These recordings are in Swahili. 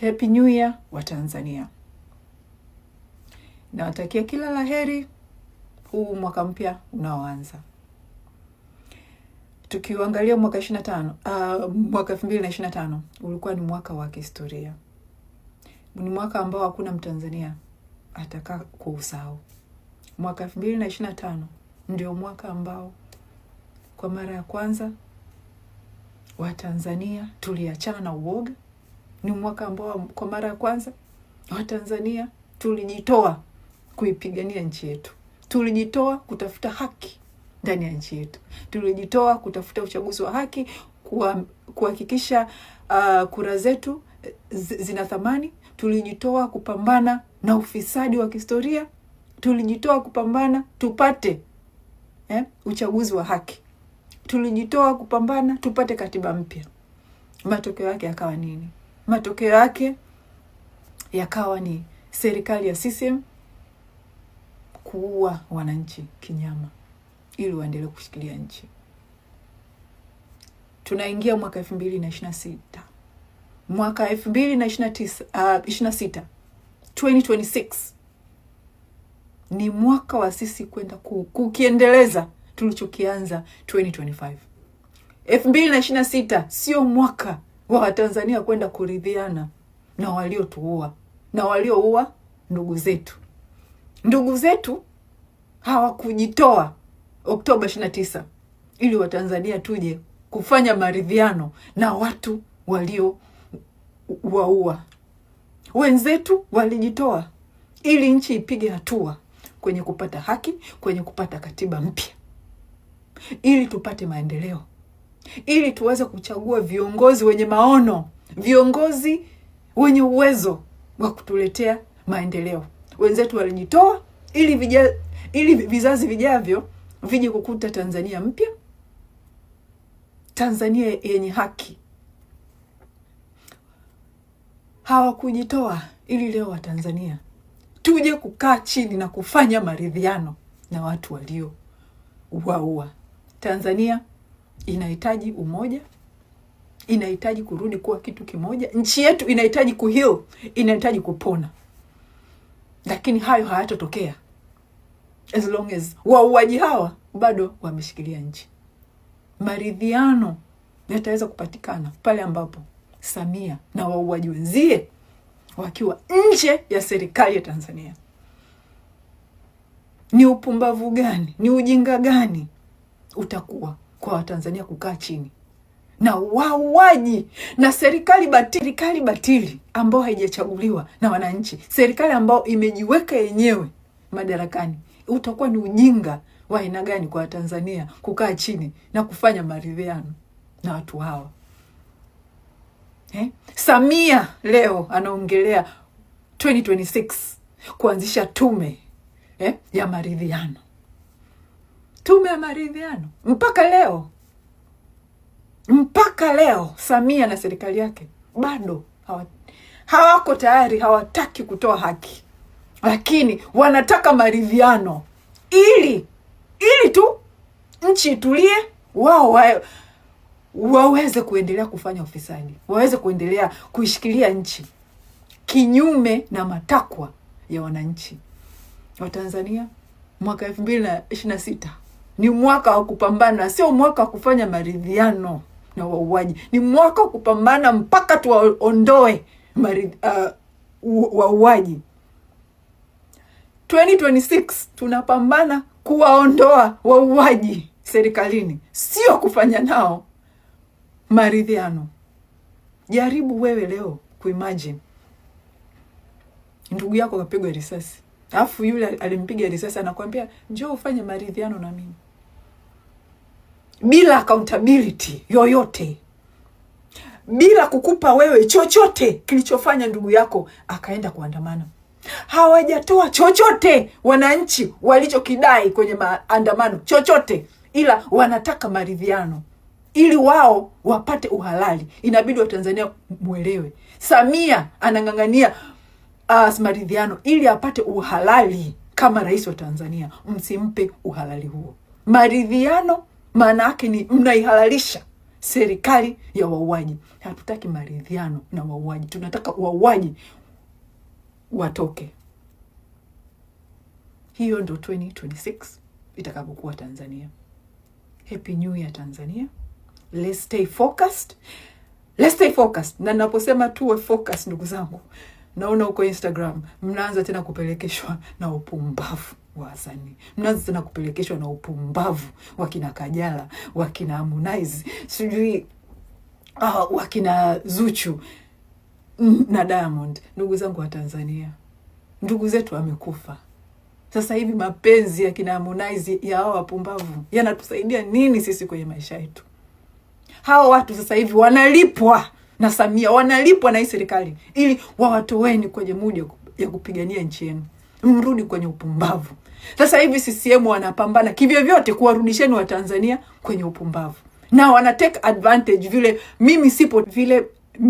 Happy New Year wa Tanzania. Nawatakia kila laheri huu mwaka mpya unaoanza. Tukiangalia mwaka 2025 ulikuwa ni mwaka wa kihistoria. Ni mwaka ambao hakuna Mtanzania ataka kuusahau. Mwaka 2025 ndio mwaka ambao kwa mara ya kwanza Watanzania tuliachana na uoga. Ni mwaka ambao kwa mara ya kwanza Watanzania tulijitoa kuipigania nchi yetu. Tulijitoa kutafuta haki ndani ya nchi yetu. Tulijitoa kutafuta uchaguzi wa haki, kuhakikisha kura zetu zina thamani. Tulijitoa kupambana na ufisadi wa kihistoria. Tulijitoa kupambana tupate uchaguzi wa haki. Tulijitoa kupambana tupate katiba mpya. Matokeo yake yakawa nini? Matokeo yake yakawa ni serikali ya CCM kuua wananchi kinyama ili waendelee kushikilia nchi. Tunaingia mwaka 2026. Mwaka 2026 2026 ni mwaka wa sisi kwenda kukiendeleza tulichokianza 2025. 2026 sio mwaka wa Watanzania kwenda kuridhiana na waliotuua na walioua ndugu zetu. Ndugu zetu hawakujitoa Oktoba 29 ili Watanzania tuje kufanya maridhiano na watu walio waua. Wenzetu walijitoa ili nchi ipige hatua kwenye kupata haki, kwenye kupata katiba mpya, ili tupate maendeleo, ili tuweze kuchagua viongozi wenye maono, viongozi wenye uwezo wa kutuletea maendeleo. Wenzetu walijitoa ili vizazi vijavyo vije kukuta Tanzania mpya, Tanzania yenye haki. Hawakujitoa ili leo Watanzania tuje kukaa chini na kufanya maridhiano na watu walio waua. Tanzania inahitaji umoja, inahitaji kurudi kuwa kitu kimoja. Nchi yetu inahitaji kuheal, inahitaji kupona. Lakini hayo hayatotokea as long as wauaji hawa bado wameshikilia nchi. Maridhiano yataweza kupatikana pale ambapo Samia na wauaji wenzie wakiwa nje ya serikali ya Tanzania. Ni upumbavu gani, ni ujinga gani utakuwa kwa Watanzania kukaa chini na wauaji na serikali batili ambao haijachaguliwa na wananchi, serikali ambao imejiweka yenyewe madarakani? Utakuwa ni ujinga wa aina gani kwa Tanzania kukaa chini na kufanya maridhiano na watu hawa? Samia leo anaongelea 2026 kuanzisha tume ya maridhiano. Tume ya maridhiano. Mpaka leo Samia na serikali yake bado hawako tayari, hawataki kutoa haki. Lakini wanataka maridhiano ili tu nchi itulie, waweze kuendelea kufanya ufisadi, waweze kuendelea kuishikilia nchi kinyume na matakwa ya wananchi wa Tanzania. Mwaka 2026 ni mwaka wa kupambana, sio mwaka wa kufanya maridhiano na wauaji. Ni mwaka wa kupambana mpaka tuwaondoe wauaji. 2026 tunapambana kuwaondoa wauaji serikalini, sio kufanya nao maridhiano. Jaribu wewe leo kuimagine ndugu yako kapigwa risasi, alafu yule alimpiga risasi anakuambia njoo ufanye maridhiano na mimi, bila accountability yoyote, bila kukupa wewe chochote kilichofanya ndugu yako akaenda kuandamana. Hawajatoa chochote wananchi walichokidai kwenye maandamano, chochote, ila wanataka maridhiano ili wao wapate uhalali. Inabidi Watanzania muelewe, Samia anang'ang'ania maridhiano ili apate uhalali kama rais wa Tanzania. Msimpe uhalali huo. Maridhiano maana yake ni mnaihalalisha serikali ya wauaji. Hatutaki maridhiano na wauaji, tunataka wauaji watoke. Hiyo ndo 2026 itakapokuwa Tanzania. Happy New Year Tanzania. Let's stay focused. Let's stay focused. Na naposema tuwe focused, ndugu zangu, naona huko Instagram mnaanza tena kupelekeshwa na upumbavu wa wasanii. Mnaanza tena kupelekeshwa na upumbavu wakina Kajala, wakina Harmonize, sijui wakina Zuchu na Diamond. Ndugu zangu wa Tanzania, ndugu zetu wamekufa. Sasa hivi mapenzi ya kina Harmonize ya hao wapumbavu yanatusaidia nini sisi kwenye maisha yetu? Hao watu sasa hivi wanalipwa na Samia, wanalipwa na hii serikali ili wawatoweni kwenye mood ya kupigania nchi yenu. Mrudi kwenye upumbavu. Sasa hivi CCM wanapambana kivyo vyote kuwarudisheni wa Tanzania kwenye upumbavu. Na wana take advantage vile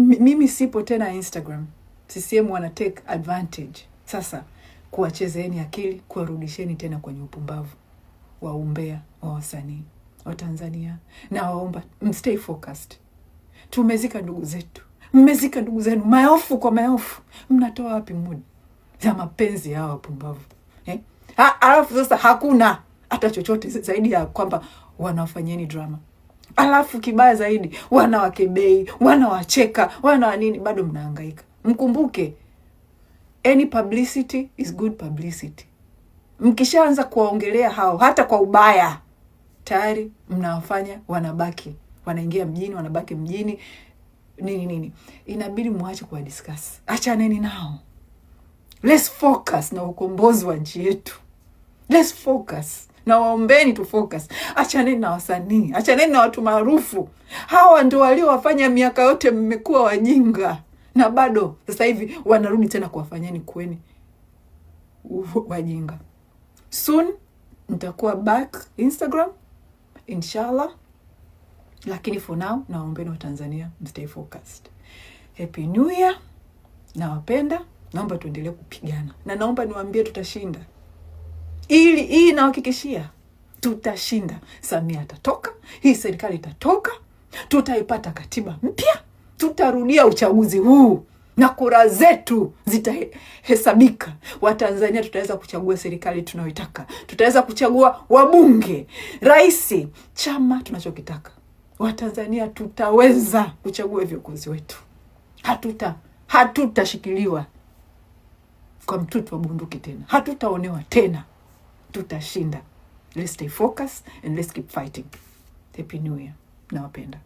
mimi sipo tena Instagram. CCM wana take advantage. Sasa kuwachezeeni akili, kuwarudisheni tena kwenye upumbavu wa umbea wa wasanii wa Tanzania. Na waomba mstay focused. Tumezika ndugu zetu, mmezika ndugu zenu maelfu kwa maelfu. Mnatoa wapi mood za mapenzi ya wapumbavu? Alafu sasa hakuna hata chochote zaidi ya kwamba wanafanyeni drama. Alafu kibaya zaidi, wanawakebei, wanawacheka, nini, bado mnahangaika. Mkumbuke, any publicity is good publicity. Mkishaanza kuwaongelea hao hata kwa ubaya, tayari mnawafanya wanabaki, wanaingia mjini, wanabaki mjini, nini. Inabidi muache kwa discuss. Achaneni nao. Let's focus na ukombozi wa nchi yetu. Let's focus. Na waombeni tu focus. Achaneni na wasanii, achaneni na watu maarufu. Hawa ndio waliowafanya miaka yote mmekuwa wajinga. Na bado sasa hivi wanarudi tena kuwafanyeni kweni wajinga. Soon nitakuwa back Instagram, inshallah. Lakini for now, naombeni wa Tanzania stay focused. Happy New Year. Nawapenda. Naomba tuendelee kupigana. Na naomba niwaambie tutashinda. Hii nawahakikishia tutashinda. Samia atatoka, hii serikali itatoka, tutaipata katiba mpya, tutarudia uchaguzi huu na kura zetu zitahesabika. Watanzania tutaweza kuchagua serikali tunayoitaka. Tutaweza kuchagua wabunge, rais, chama tunachokitaka. Watanzania tutaweza kuchagua viongozi wetu. Hatutashikiliwa kwa mtutu wa bunduki tena. Hatutaonewa tena. Tutashinda. Let's stay focused and let's keep fighting. Happy New Year. Nawapenda.